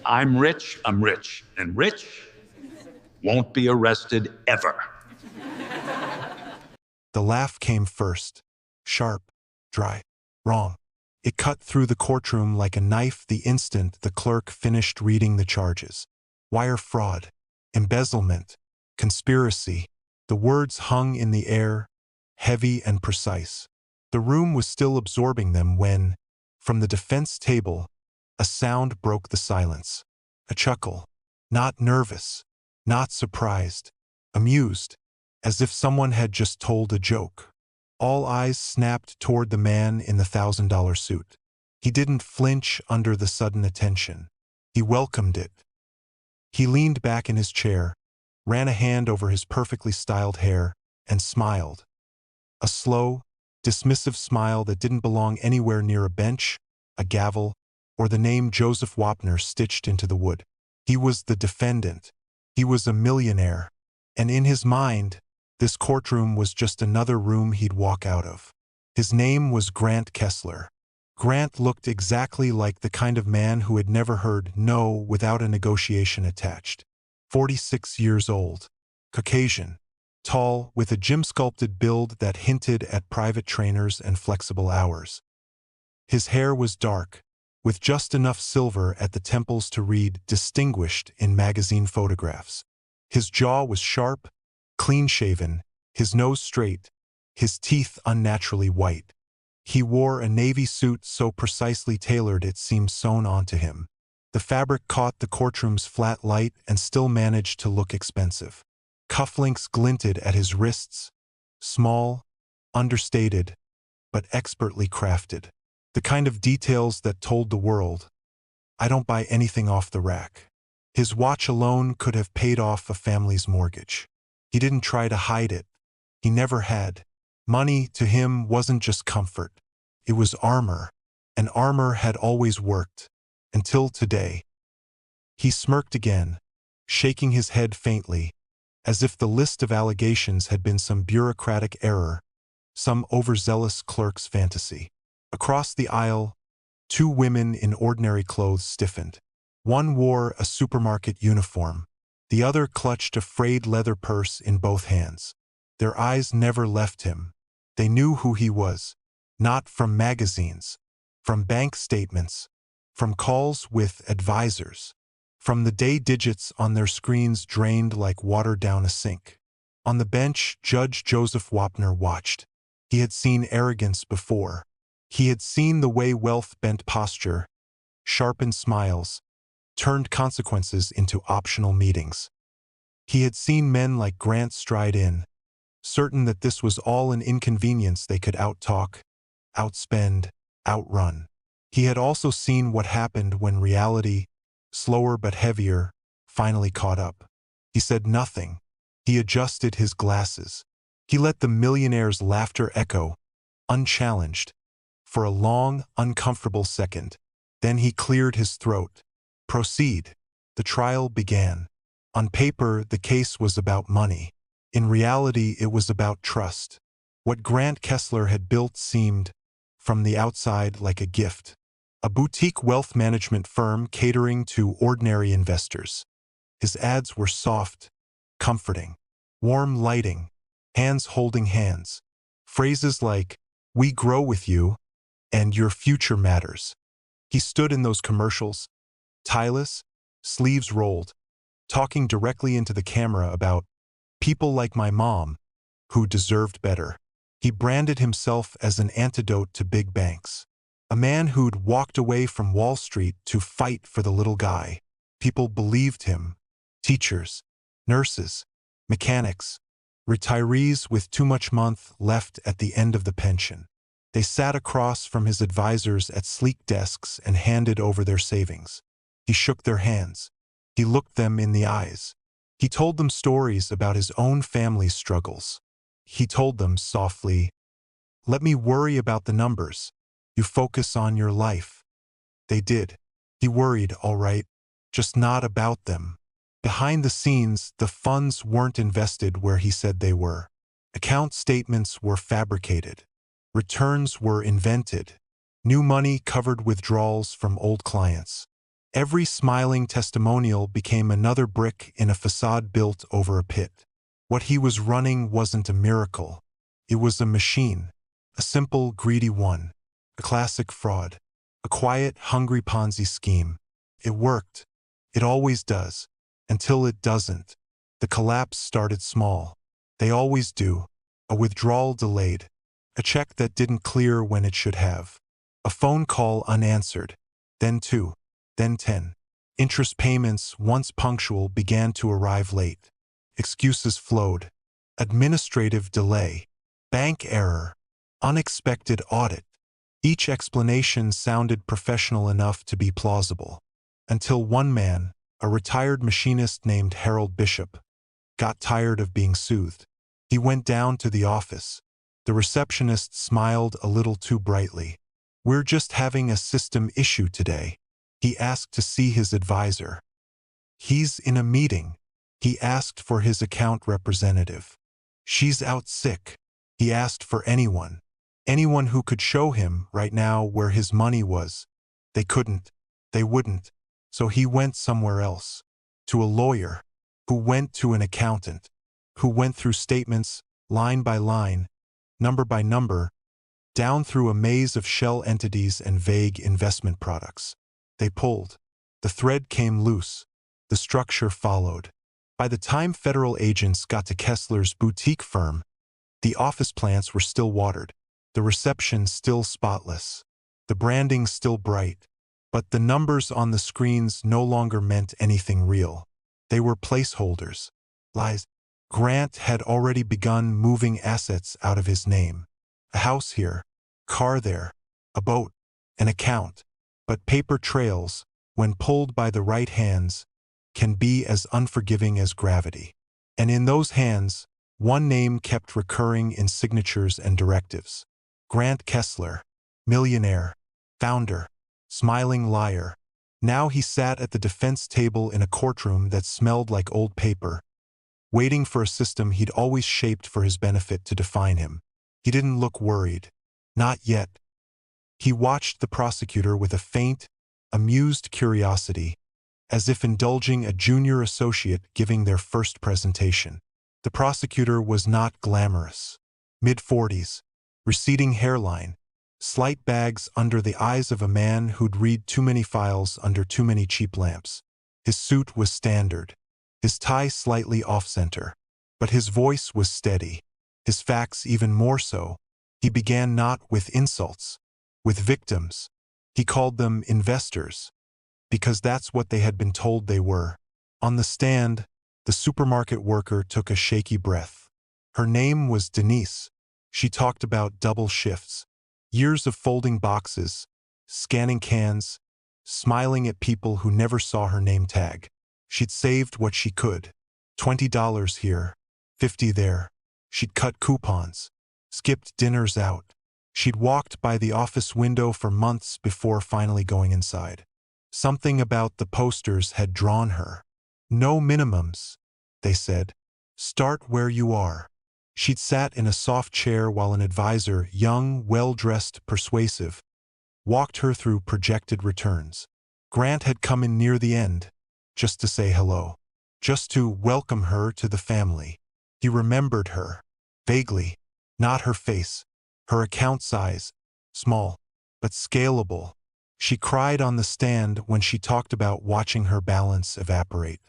I'm rich, and rich won't be arrested ever. The laugh came first, sharp, dry, wrong. It cut through the courtroom like a knife the instant the clerk finished reading the charges. Wire fraud, embezzlement, conspiracy. The words hung in the air, heavy and precise. The room was still absorbing them when, from the defense table, a sound broke the silence. A chuckle. Not nervous, not surprised, amused, as if someone had just told a joke. All eyes snapped toward the man in the $1,000 suit. He didn't flinch under the sudden attention. He welcomed it. He leaned back in his chair, ran a hand over his perfectly styled hair, and smiled. A slow, dismissive smile that didn't belong anywhere near a bench, a gavel, or the name Joseph Wapner stitched into the wood. He was the defendant. He was a millionaire. And in his mind, this courtroom was just another room he'd walk out of. His name was Grant Kessler. Grant looked exactly like the kind of man who had never heard no without a negotiation attached. 46 years old, Caucasian, tall, with a gym-sculpted build that hinted at private trainers and flexible hours. His hair was dark, with just enough silver at the temples to read distinguished in magazine photographs. His jaw was sharp, clean-shaven, his nose straight, his teeth unnaturally white. He wore a navy suit so precisely tailored it seemed sewn onto him. The fabric caught the courtroom's flat light and still managed to look expensive. Cufflinks glinted at his wrists, small, understated, but expertly crafted. The kind of details that told the world, I don't buy anything off the rack. His watch alone could have paid off a family's mortgage. He didn't try to hide it. He never had. Money, to him, wasn't just comfort. It was armor, and armor had always worked. Until today. He smirked again, shaking his head faintly, as if the list of allegations had been some bureaucratic error, some overzealous clerk's fantasy. Across the aisle, two women in ordinary clothes stiffened. One wore a supermarket uniform. The other clutched a frayed leather purse in both hands. Their eyes never left him. They knew who he was, not from magazines, from bank statements, from calls with advisors, from the day digits on their screens drained like water down a sink. On the bench, Judge Joseph Wapner watched. He had seen arrogance before. He had seen the way wealth bent posture, sharpened smiles, turned consequences into optional meetings. He had seen men like Grant stride in, certain that this was all an inconvenience they could outtalk, outspend, outrun. He had also seen what happened when reality, slower but heavier, finally caught up. He said nothing. He adjusted his glasses. He let the millionaire's laughter echo, unchallenged, for a long, uncomfortable second. Then he cleared his throat. Proceed. The trial began. On paper, the case was about money. In reality, it was about trust. What Grant Kessler had built seemed, from the outside, like a gift. A boutique wealth management firm catering to ordinary investors. His ads were soft, comforting, warm lighting, hands holding hands. Phrases like, "We grow with you," and "Your future matters." He stood in those commercials, tieless, sleeves rolled, talking directly into the camera about people like my mom, who deserved better. He branded himself as an antidote to big banks. A man who'd walked away from Wall Street to fight for the little guy. People believed him. Teachers, nurses, mechanics, retirees with too much month left at the end of the pension. They sat across from his advisors at sleek desks and handed over their savings. He shook their hands. He looked them in the eyes. He told them stories about his own family's struggles. He told them softly, "Let me worry about the numbers. You focus on your life." They did. He worried, all right, just not about them. Behind the scenes, the funds weren't invested where he said they were. Account statements were fabricated. Returns were invented. New money covered withdrawals from old clients. Every smiling testimonial became another brick in a facade built over a pit. What he was running wasn't a miracle. It was a machine, a simple, greedy one, a classic fraud, a quiet, hungry Ponzi scheme. It worked. It always does. Until it doesn't. The collapse started small. They always do. A withdrawal delayed. A check that didn't clear when it should have. A phone call unanswered. Then 2. Then 10. Interest payments, once punctual, began to arrive late. Excuses flowed. Administrative delay. Bank error. Unexpected audit. Each explanation sounded professional enough to be plausible. Until one man, a retired machinist named Harold Bishop, got tired of being soothed. He went down to the office. The receptionist smiled a little too brightly. "We're just having a system issue today." He asked to see his advisor. "He's in a meeting." He asked for his account representative. "She's out sick." He asked for anyone who could show him right now where his money was. They couldn't. They wouldn't. So he went somewhere else. To a lawyer, who went to an accountant, who went through statements, line by line, number by number, down through a maze of shell entities and vague investment products. They pulled. The thread came loose. The structure followed. By the time federal agents got to Kessler's boutique firm, the office plants were still watered, the reception still spotless, the branding still bright, but the numbers on the screens no longer meant anything real. They were placeholders. Lies. Grant had already begun moving assets out of his name. A house here, car there, a boat, an account. But paper trails, when pulled by the right hands, can be as unforgiving as gravity. And in those hands, one name kept recurring in signatures and directives. Grant Kessler, millionaire, founder, smiling liar. Now he sat at the defense table in a courtroom that smelled like old paper, waiting for a system he'd always shaped for his benefit to define him. He didn't look worried. Not yet. He watched the prosecutor with a faint, amused curiosity, as if indulging a junior associate giving their first presentation. The prosecutor was not glamorous. Mid-40s, receding hairline, slight bags under the eyes of a man who'd read too many files under too many cheap lamps. His suit was standard, his tie slightly off-center, but his voice was steady, his facts even more so. He began not with insults, with victims. He called them investors, because that's what they had been told they were. On the stand, the supermarket worker took a shaky breath. Her name was Denise. She talked about double shifts, years of folding boxes, scanning cans, smiling at people who never saw her name tag. She'd saved what she could. $20 here, $50 there. She'd cut coupons, skipped dinners out. She'd walked by the office window for months before finally going inside. Something about the posters had drawn her. No minimums, they said. Start where you are. She'd sat in a soft chair while an advisor, young, well-dressed, persuasive, walked her through projected returns. Grant had come in near the end, just to say hello, just to welcome her to the family. He remembered her, vaguely, not her face, her account size, small, but scalable. She cried on the stand when she talked about watching her balance evaporate.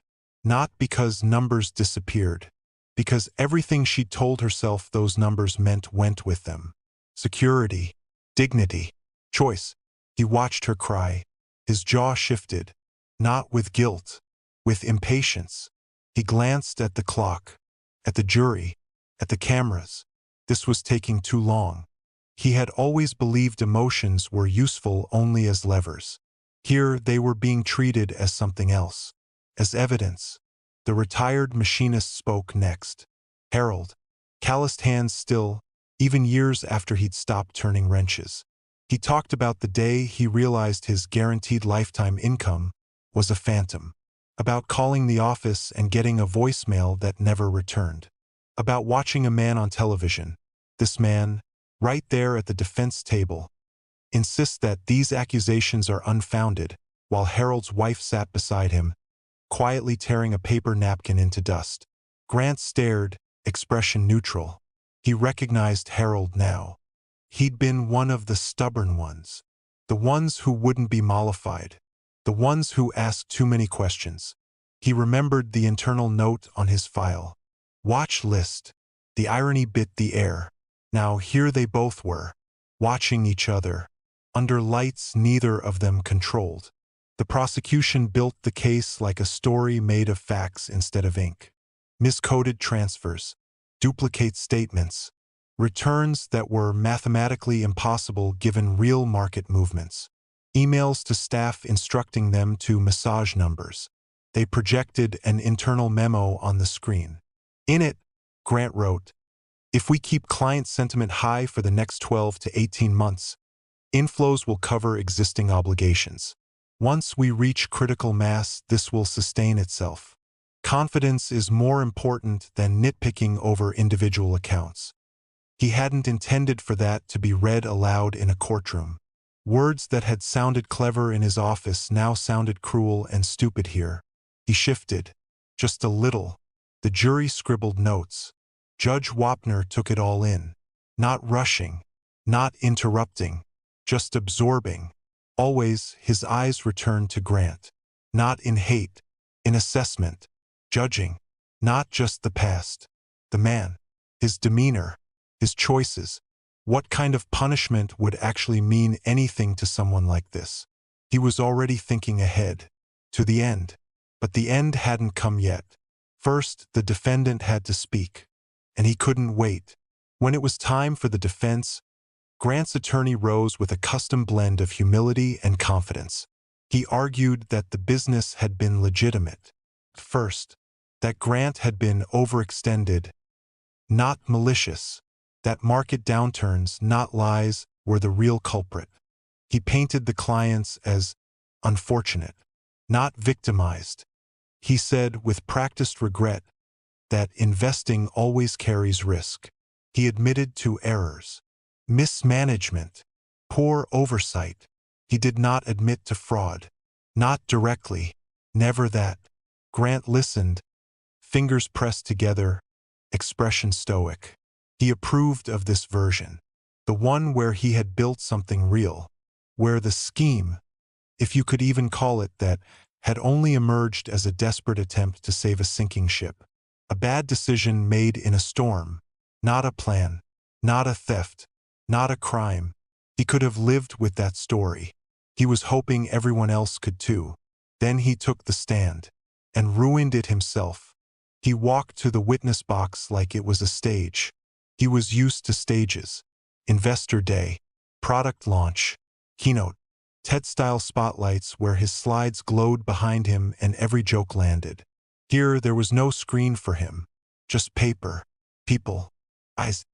Not because numbers disappeared, because everything she'd told herself those numbers meant went with them. Security, dignity, choice. He watched her cry. His jaw shifted, not with guilt, with impatience. He glanced at the clock, at the jury, at the cameras. This was taking too long. He had always believed emotions were useful only as levers. Here they were being treated as something else, as evidence. The retired machinist spoke next. Harold, calloused hands still, even years after he'd stopped turning wrenches. He talked about the day he realized his guaranteed lifetime income was a phantom, about calling the office and getting a voicemail that never returned, about watching a man on television, this man, right there at the defense table, insist that these accusations are unfounded, while Harold's wife sat beside him, quietly tearing a paper napkin into dust. Grant stared, expression neutral. He recognized Harold now. He'd been one of the stubborn ones. The ones who wouldn't be mollified. The ones who asked too many questions. He remembered the internal note on his file. Watch list. The irony bit the air. Now here they both were, watching each other, under lights neither of them controlled. The prosecution built the case like a story made of facts instead of ink. Miscoded transfers, duplicate statements, returns that were mathematically impossible given real market movements, emails to staff instructing them to massage numbers. They projected an internal memo on the screen. In it, Grant wrote, "If we keep client sentiment high for the next 12 to 18 months, inflows will cover existing obligations. Once we reach critical mass, this will sustain itself. Confidence is more important than nitpicking over individual accounts." He hadn't intended for that to be read aloud in a courtroom. Words that had sounded clever in his office now sounded cruel and stupid here. He shifted, just a little. The jury scribbled notes. Judge Wapner took it all in. Not rushing, not interrupting, just absorbing. Always, his eyes returned to Grant. Not in hate, in assessment, judging. Not just the past. The man, his demeanor, his choices. What kind of punishment would actually mean anything to someone like this? He was already thinking ahead, to the end. But the end hadn't come yet. First, the defendant had to speak. And he couldn't wait. When it was time for the defense, Grant's attorney rose with a custom blend of humility and confidence. He argued that the business had been legitimate. First, that Grant had been overextended, not malicious. That market downturns, not lies, were the real culprit. He painted the clients as unfortunate, not victimized. He said with practiced regret that investing always carries risk. He admitted to errors, mismanagement, poor oversight. He did not admit to fraud. Not directly, never that. Grant listened, fingers pressed together, expression stoic. He approved of this version, the one where he had built something real, where the scheme, if you could even call it that, had only emerged as a desperate attempt to save a sinking ship. A bad decision made in a storm, not a plan, not a theft, not a crime. He could have lived with that story. He was hoping everyone else could too. Then he took the stand, and ruined it himself. He walked to the witness box like it was a stage. He was used to stages. Investor Day, product launch, keynote, TED-style spotlights where his slides glowed behind him and every joke landed. Here there was no screen for him, just paper, people, eyes.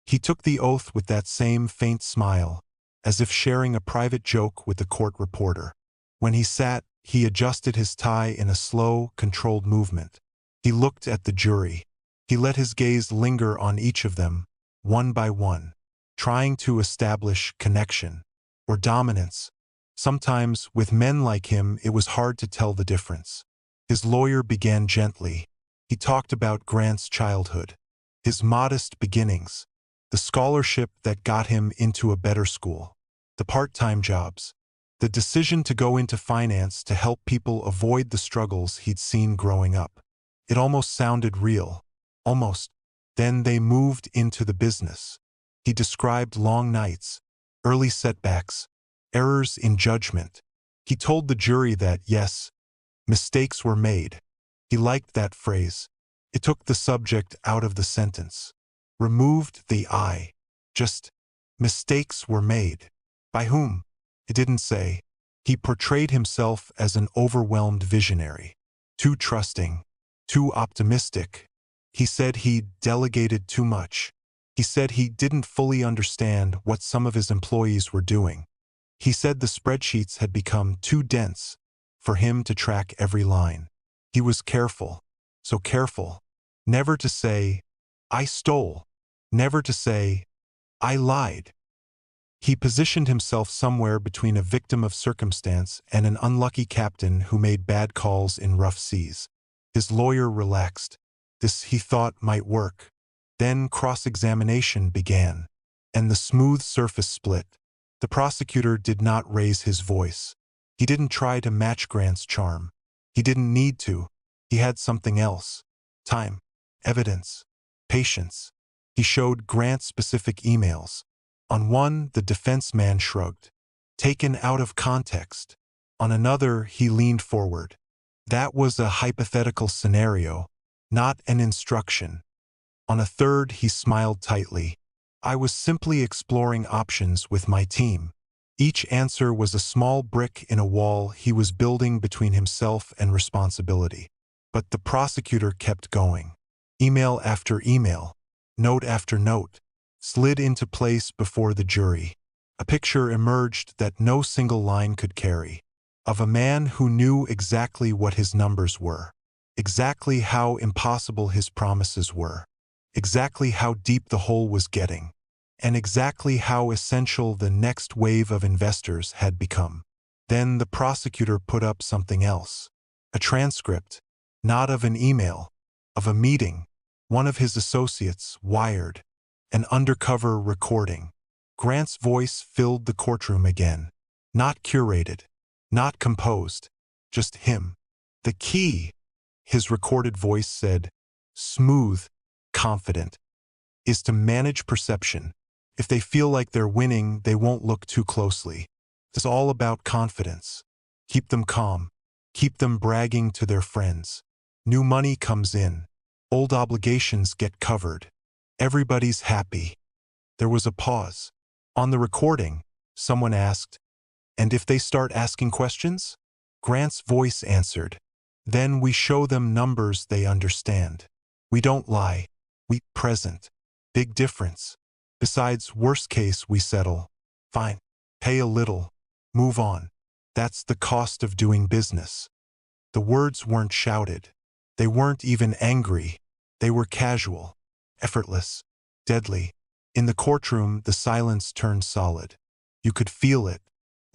He took the oath with that same faint smile, as if sharing a private joke with the court reporter. When he sat, he adjusted his tie in a slow, controlled movement. He looked at the jury. He let his gaze linger on each of them, one by one, trying to establish connection or dominance. Sometimes, with men like him, it was hard to tell the difference. His lawyer began gently. He talked about Grant's childhood, his modest beginnings, the scholarship that got him into a better school, the part-time jobs, the decision to go into finance to help people avoid the struggles he'd seen growing up. It almost sounded real. Almost. Then they moved into the business. He described long nights, early setbacks, errors in judgment. He told the jury that, yes, mistakes were made. He liked that phrase. It took the subject out of the sentence. Removed the I. Just, mistakes were made. By whom? It didn't say. He portrayed himself as an overwhelmed visionary. Too trusting. Too optimistic. He said he'd delegated too much. He said he didn't fully understand what some of his employees were doing. He said the spreadsheets had become too dense for him to track every line. He was careful, so careful, never to say, "I stole," never to say, "I lied." He positioned himself somewhere between a victim of circumstance and an unlucky captain who made bad calls in rough seas. His lawyer relaxed. This, he thought, might work. Then cross-examination began, and the smooth surface split. The prosecutor did not raise his voice. He didn't try to match Grant's charm. He didn't need to. He had something else. Time, evidence, patience. He showed Grant specific emails. On one, the defense man shrugged. Taken out of context. On another, he leaned forward. That was a hypothetical scenario, not an instruction. On a third, he smiled tightly. I was simply exploring options with my team. Each answer was a small brick in a wall he was building between himself and responsibility. But the prosecutor kept going. Email after email, note after note, slid into place before the jury. A picture emerged that no single line could carry, of a man who knew exactly what his numbers were, exactly how impossible his promises were, exactly how deep the hole was getting, and exactly how essential the next wave of investors had become. Then the prosecutor put up something else, a transcript, not of an email, of a meeting, one of his associates wired, an undercover recording. Grant's voice filled the courtroom again. Not curated, not composed, just him. The key, his recorded voice said, smooth, confident, is to manage perception. If they feel like they're winning, they won't look too closely. It's all about confidence. Keep them calm. Keep them bragging to their friends. New money comes in. Old obligations get covered. Everybody's happy. There was a pause. On the recording, someone asked, "And if they start asking questions?" Grant's voice answered, "Then we show them numbers they understand. We don't lie. We present. Big difference. Besides, worst case, we settle. Fine. Pay a little. Move on. That's the cost of doing business." The words weren't shouted. They weren't even angry. They were casual, effortless, deadly. In the courtroom, the silence turned solid. You could feel it,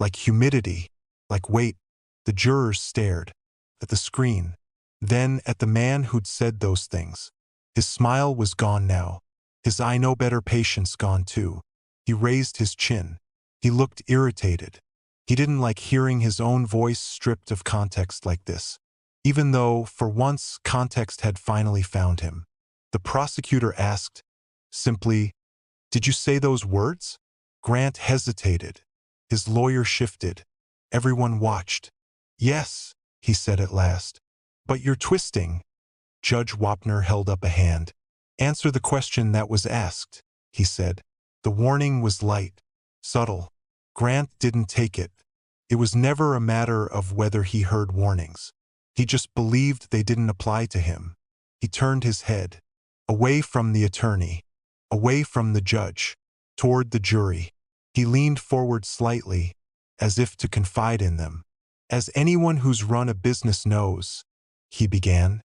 like humidity, like weight. The jurors stared at the screen, then at the man who'd said those things. His smile was gone now. His I know better patience gone too. He raised his chin. He looked irritated. He didn't like hearing his own voice stripped of context like this, even though, for once, context had finally found him. The prosecutor asked, simply, "Did you say those words?" Grant hesitated. His lawyer shifted. Everyone watched. "Yes," he said at last. "But you're twisting." Judge Wapner held up a hand. "Answer the question that was asked," he said. The warning was light, subtle. Grant didn't take it. It was never a matter of whether he heard warnings. He just believed they didn't apply to him. He turned his head, away from the attorney, away from the judge, toward the jury. He leaned forward slightly, as if to confide in them. "As anyone who's run a business knows," he began,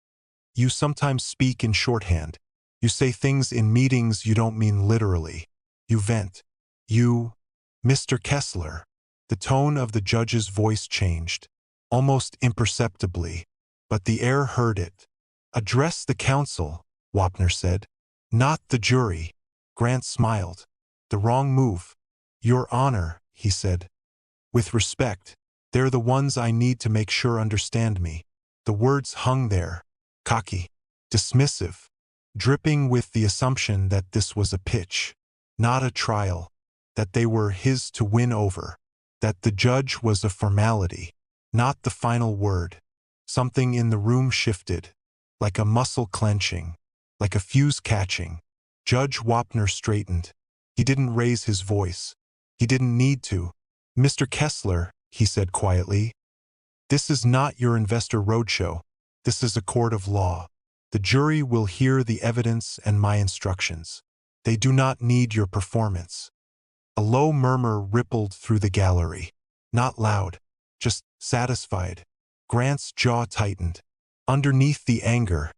"you sometimes speak in shorthand. You say things in meetings you don't mean literally. You vent. You, Mr. Kessler." The tone of the judge's voice changed, almost imperceptibly, but the air heard it. "Address the counsel," Wapner said. "Not the jury." Grant smiled. "The wrong move." "Your Honor," he said. "With respect, they're the ones I need to make sure understand me." The words hung there, cocky, dismissive, dripping with the assumption that this was a pitch, not a trial, that they were his to win over, that the judge was a formality, not the final word. Something in the room shifted, like a muscle clenching, like a fuse catching. Judge Wapner straightened. He didn't raise his voice. He didn't need to. "Mr. Kessler," he said quietly, "this is not your investor roadshow. This is a court of law. The jury will hear the evidence and my instructions. They do not need your performance." A low murmur rippled through the gallery. Not loud, just satisfied. Grant's jaw tightened. Underneath the anger,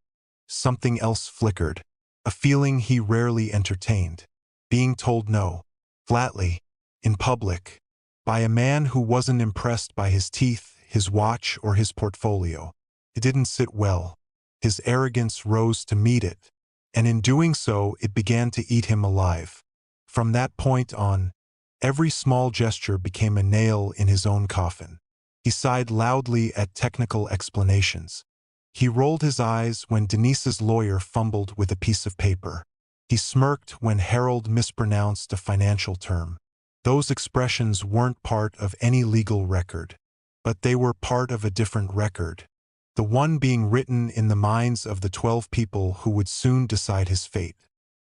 something else flickered, a feeling he rarely entertained. Being told no, flatly, in public, by a man who wasn't impressed by his teeth, his watch, or his portfolio. It didn't sit well. His arrogance rose to meet it, and in doing so, it began to eat him alive. From that point on, every small gesture became a nail in his own coffin. He sighed loudly at technical explanations. He rolled his eyes when Denise's lawyer fumbled with a piece of paper. He smirked when Harold mispronounced a financial term. Those expressions weren't part of any legal record, but they were part of a different record, the one being written in the minds of the 12 people who would soon decide his fate.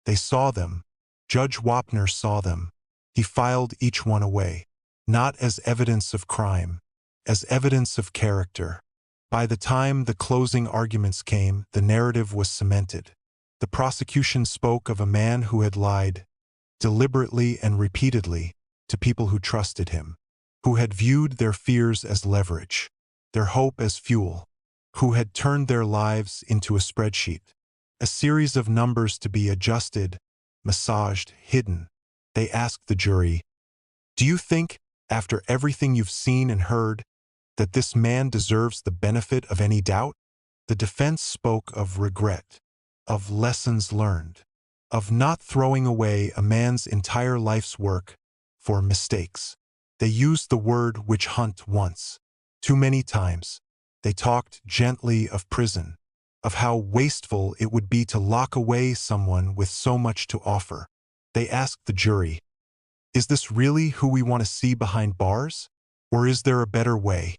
They saw them. Judge Wapner saw them. He filed each one away, not as evidence of crime, as evidence of character. By the time the closing arguments came, the narrative was cemented. The prosecution spoke of a man who had lied, deliberately and repeatedly, to people who trusted him, who had viewed their fears as leverage, their hope as fuel, who had turned their lives into a spreadsheet, a series of numbers to be adjusted, massaged, hidden. They asked the jury, "Do you think, after everything you've seen and heard, that this man deserves the benefit of any doubt?" The defense spoke of regret, of lessons learned, of not throwing away a man's entire life's work for mistakes. They used the word witch hunt once, too many times. They talked gently of prison, of how wasteful it would be to lock away someone with so much to offer. They asked the jury, "Is this really who we want to see behind bars? Or is there a better way?"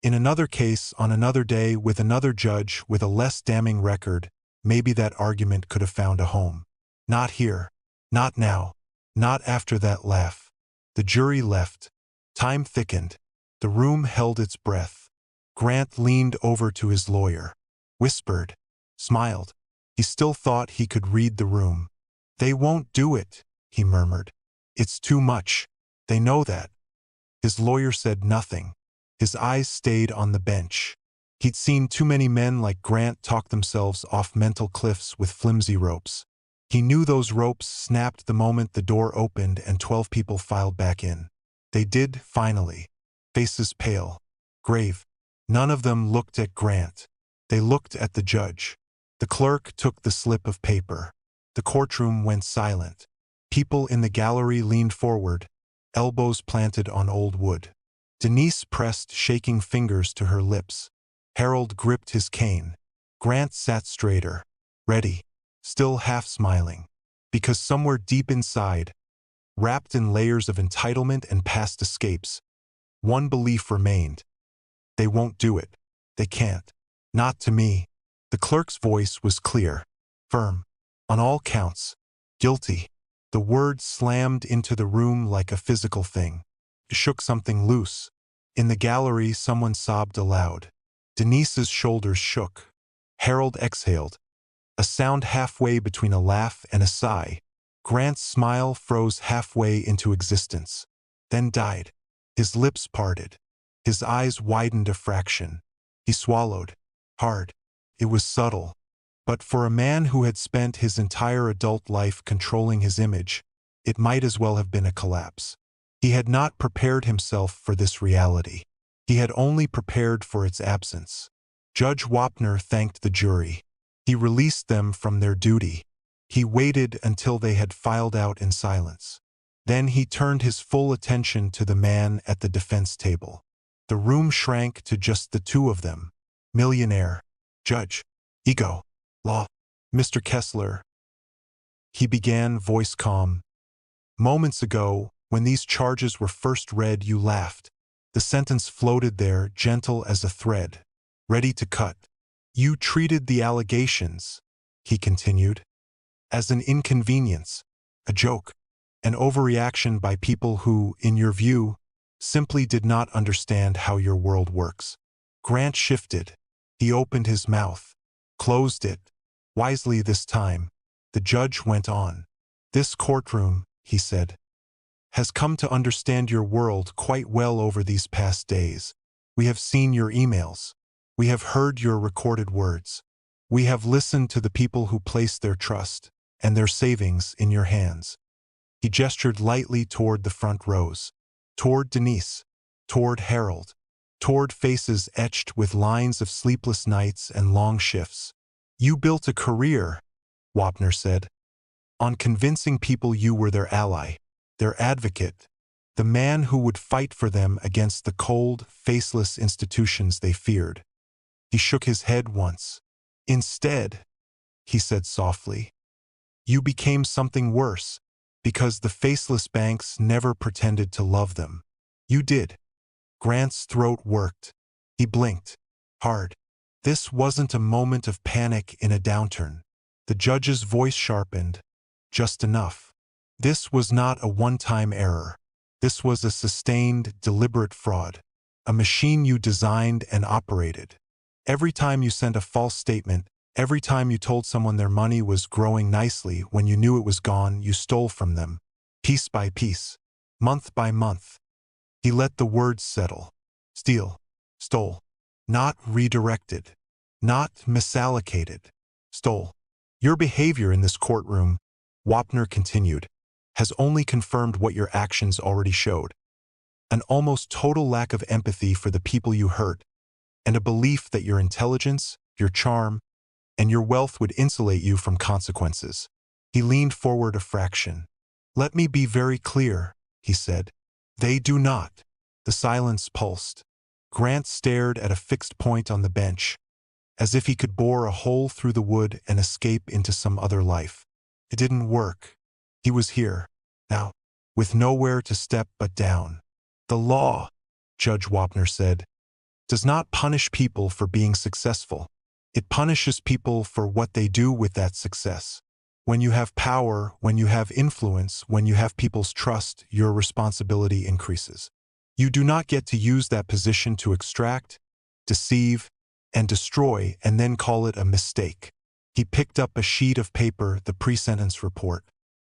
In another case, on another day, with another judge with a less damning record, maybe that argument could have found a home. Not here. Not now. Not after that laugh. The jury left. Time thickened. The room held its breath. Grant leaned over to his lawyer, whispered, smiled. He still thought he could read the room. "They won't do it," he murmured. "It's too much. They know that." His lawyer said nothing. His eyes stayed on the bench. He'd seen too many men like Grant talk themselves off mental cliffs with flimsy ropes. He knew those ropes snapped the moment the door opened and 12 people filed back in. They did, finally. Faces pale, grave. None of them looked at Grant. They looked at the judge. The clerk took the slip of paper. The courtroom went silent. People in the gallery leaned forward, elbows planted on old wood. Denise pressed shaking fingers to her lips. Harold gripped his cane. Grant sat straighter, ready, still half smiling, because somewhere deep inside, wrapped in layers of entitlement and past escapes, one belief remained. They won't do it. They can't. Not to me. The clerk's voice was clear, firm. On all counts. Guilty. The word slammed into the room like a physical thing. It shook something loose. In the gallery, someone sobbed aloud. Denise's shoulders shook. Harold exhaled. A sound halfway between a laugh and a sigh. Grant's smile froze halfway into existence, then died. His lips parted. His eyes widened a fraction. He swallowed. Hard. It was subtle. But for a man who had spent his entire adult life controlling his image, it might as well have been a collapse. He had not prepared himself for this reality. He had only prepared for its absence. Judge Wapner thanked the jury. He released them from their duty. He waited until they had filed out in silence. Then he turned his full attention to the man at the defense table. The room shrank to just the two of them. Millionaire, judge, ego, law. "Mr. Kessler," he began, voice calm. "Moments ago, when these charges were first read, you laughed. The sentence floated there, gentle as a thread, ready to cut. You treated the allegations," he continued, "as an inconvenience, a joke, an overreaction by people who, in your view, simply did not understand how your world works." Grant shifted. He opened his mouth, closed it, wisely this time. The judge went on. "This courtroom," he said, "has come to understand your world quite well over these past days. We have seen your emails. We have heard your recorded words. We have listened to the people who place their trust and their savings in your hands. He gestured lightly toward the front rows, toward Denise, toward Harold, toward faces etched with lines of sleepless nights and long shifts. You built a career, Wapner said, on convincing people you were their ally, their advocate, the man who would fight for them against the cold, faceless institutions they feared. He shook his head once. Instead, he said softly, you became something worse, because the faceless banks never pretended to love them. You did. Grant's throat worked. He blinked. Hard. This wasn't a moment of panic in a downturn. The judge's voice sharpened. Just enough. This was not a one-time error. This was a sustained, deliberate fraud. A machine you designed and operated. Every time you sent a false statement, every time you told someone their money was growing nicely when you knew it was gone, you stole from them. Piece by piece. Month by month. He let the words settle. Steal. Stole. Not redirected. Not misallocated. Stole. Your behavior in this courtroom, Wapner continued, has only confirmed what your actions already showed. An almost total lack of empathy for the people you hurt, and a belief that your intelligence, your charm, and your wealth would insulate you from consequences. He leaned forward a fraction. Let me be very clear, he said. They do not. The silence pulsed. Grant stared at a fixed point on the bench, as if he could bore a hole through the wood and escape into some other life. It didn't work. He was here, now, with nowhere to step but down. The law, Judge Wapner said, does not punish people for being successful. It punishes people for what they do with that success. When you have power, when you have influence, when you have people's trust, your responsibility increases. You do not get to use that position to extract, deceive, and destroy and then call it a mistake. He picked up a sheet of paper, the pre-sentence report.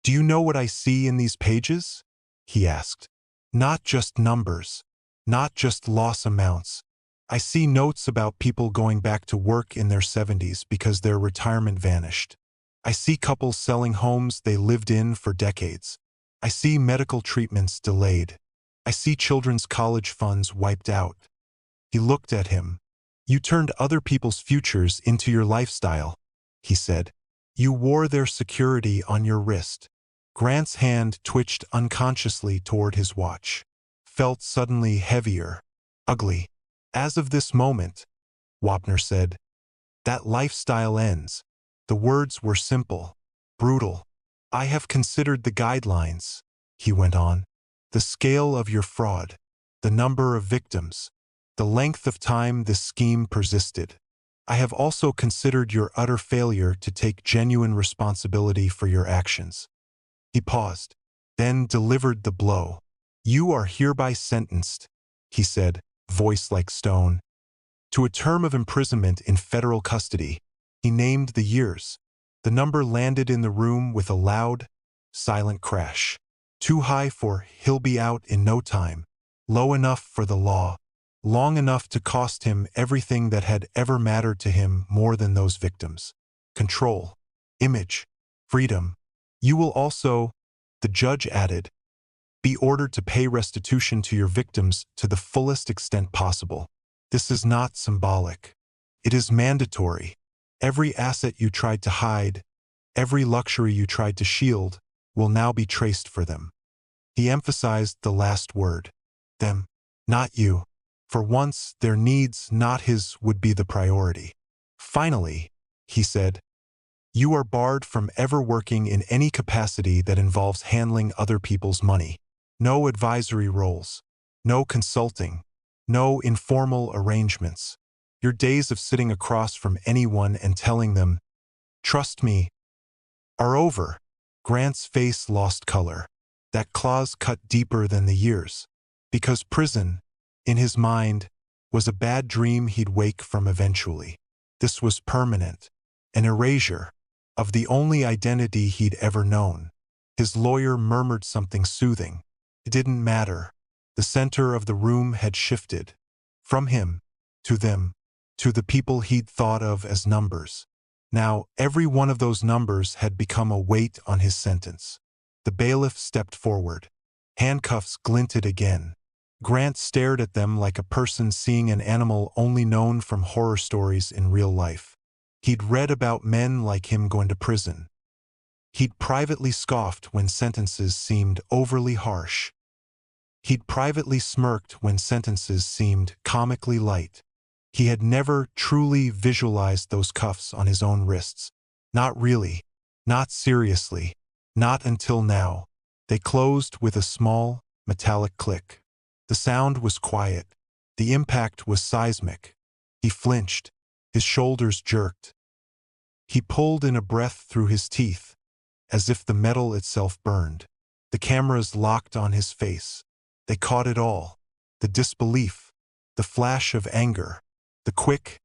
Do you know what I see in these pages? He asked. Not just numbers, not just loss amounts. I see notes about people going back to work in their 70s because their retirement vanished. I see couples selling homes they lived in for decades. I see medical treatments delayed. I see children's college funds wiped out. He looked at him. You turned other people's futures into your lifestyle, he said. You wore their security on your wrist. Grant's hand twitched unconsciously toward his watch. Felt suddenly heavier, ugly. As of this moment, Wapner said, that lifestyle ends. The words were simple, brutal. I have considered the guidelines, he went on. The scale of your fraud, the number of victims, the length of time this scheme persisted. I have also considered your utter failure to take genuine responsibility for your actions. He paused, then delivered the blow. You are hereby sentenced, he said, voice like stone, to a term of imprisonment in federal custody. He named the years. The number landed in the room with a loud, silent crash. Too high for he'll be out in no time. Low enough for the law. Long enough to cost him everything that had ever mattered to him more than those victims. Control. Image. Freedom. You will also, the judge added, be ordered to pay restitution to your victims to the fullest extent possible. This is not symbolic. It is mandatory. Every asset you tried to hide, every luxury you tried to shield, will now be traced for them. He emphasized the last word. Them, not you. For once, their needs, not his, would be the priority. Finally, he said, you are barred from ever working in any capacity that involves handling other people's money. No advisory roles. No consulting. No informal arrangements. Your days of sitting across from anyone and telling them, trust me, are over. Grant's face lost color. That clause cut deeper than the years. Because prison, in his mind, was a bad dream he'd wake from eventually. This was permanent. An erasure of the only identity he'd ever known. His lawyer murmured something soothing. It didn't matter. The center of the room had shifted. From him, to them, to the people he'd thought of as numbers. Now, every one of those numbers had become a weight on his sentence. The bailiff stepped forward. Handcuffs glinted again. Grant stared at them like a person seeing an animal only known from horror stories in real life. He'd read about men like him going to prison. He'd privately scoffed when sentences seemed overly harsh. He'd privately smirked when sentences seemed comically light. He had never truly visualized those cuffs on his own wrists. Not really. Not seriously. Not until now. They closed with a small, metallic click. The sound was quiet. The impact was seismic. He flinched. His shoulders jerked. He pulled in a breath through his teeth, as if the metal itself burned. The cameras locked on his face. They caught it all. The disbelief, the flash of anger, the quick,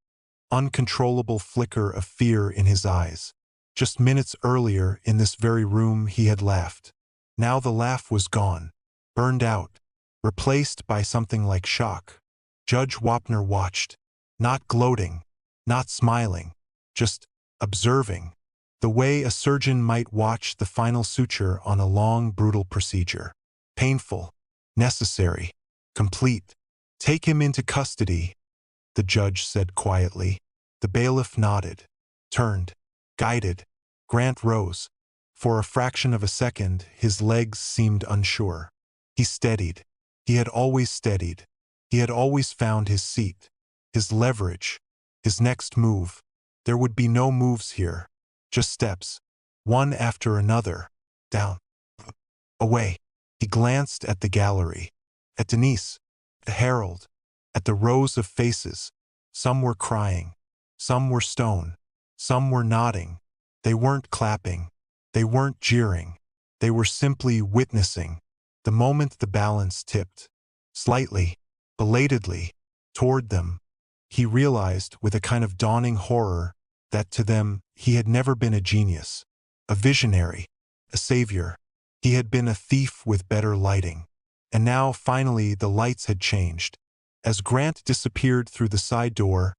uncontrollable flicker of fear in his eyes. Just minutes earlier, in this very room, he had laughed. Now the laugh was gone, burned out, replaced by something like shock. Judge Wapner watched, not gloating, not smiling, just observing, the way a surgeon might watch the final suture on a long, brutal procedure. Painful, necessary, complete. "Take him into custody," the judge said quietly. The bailiff nodded, turned, guided. Grant rose. For a fraction of a second, his legs seemed unsure. He steadied. He had always steadied. He had always found his seat, his leverage, his next move. There would be no moves here, just steps, one after another, down, away. He glanced at the gallery, at Denise, at Harold, at the rows of faces. Some were crying, some were stone, some were nodding. They weren't clapping, they weren't jeering, they were simply witnessing. The moment the balance tipped, slightly, belatedly, toward them, he realized with a kind of dawning horror that to them he had never been a genius, a visionary, a savior. He had been a thief with better lighting. And now, finally, the lights had changed. As Grant disappeared through the side door,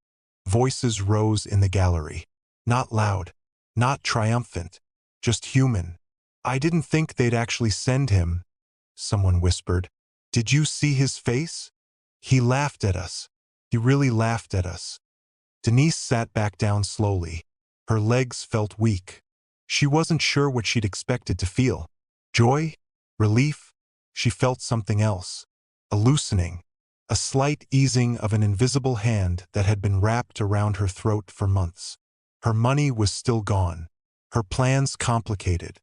voices rose in the gallery. Not loud, not triumphant, just human. "I didn't think they'd actually send him," someone whispered. "Did you see his face? He laughed at us. He really laughed at us." Denise sat back down slowly. Her legs felt weak. She wasn't sure what she'd expected to feel. Joy? Relief? She felt something else. A loosening. A slight easing of an invisible hand that had been wrapped around her throat for months. Her money was still gone. Her plans complicated.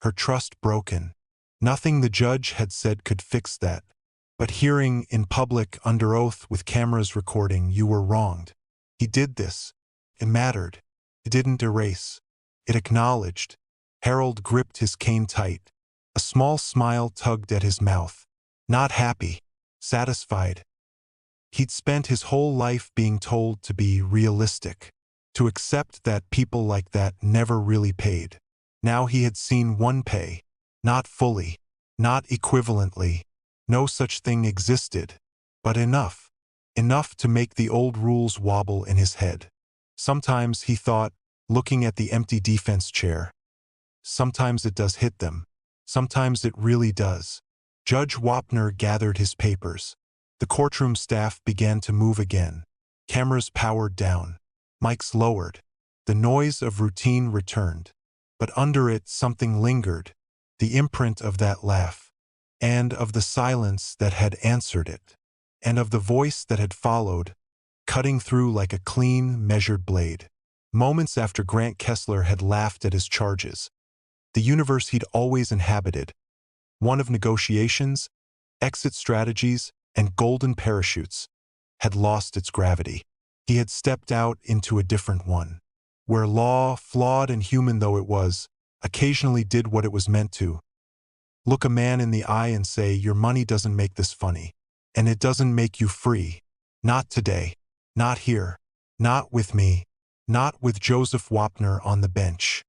Her trust broken. Nothing the judge had said could fix that. But hearing in public under oath with cameras recording, "You were wronged. He did this." It mattered. It didn't erase. It acknowledged. Harold gripped his cane tight. A small smile tugged at his mouth. Not happy. Satisfied. He'd spent his whole life being told to be realistic, to accept that people like that never really paid. Now he had seen one pay. Not fully. Not equivalently. No such thing existed. But enough. Enough to make the old rules wobble in his head. Sometimes, he thought, looking at the empty defense chair, sometimes it does hit them. Sometimes it really does. Judge Wapner gathered his papers. The courtroom staff began to move again. Cameras powered down. Mics lowered. The noise of routine returned. But under it something lingered. The imprint of that laugh. And of the silence that had answered it. And of the voice that had followed, cutting through like a clean, measured blade. Moments after Grant Kessler had laughed at his charges, the universe he'd always inhabited, one of negotiations, exit strategies, and golden parachutes, had lost its gravity. He had stepped out into a different one, where law, flawed and human though it was, occasionally did what it was meant to. Look a man in the eye and say, "Your money doesn't make this funny. And it doesn't make you free. Not today. Not here. Not with me. Not with Joseph Wapner on the bench."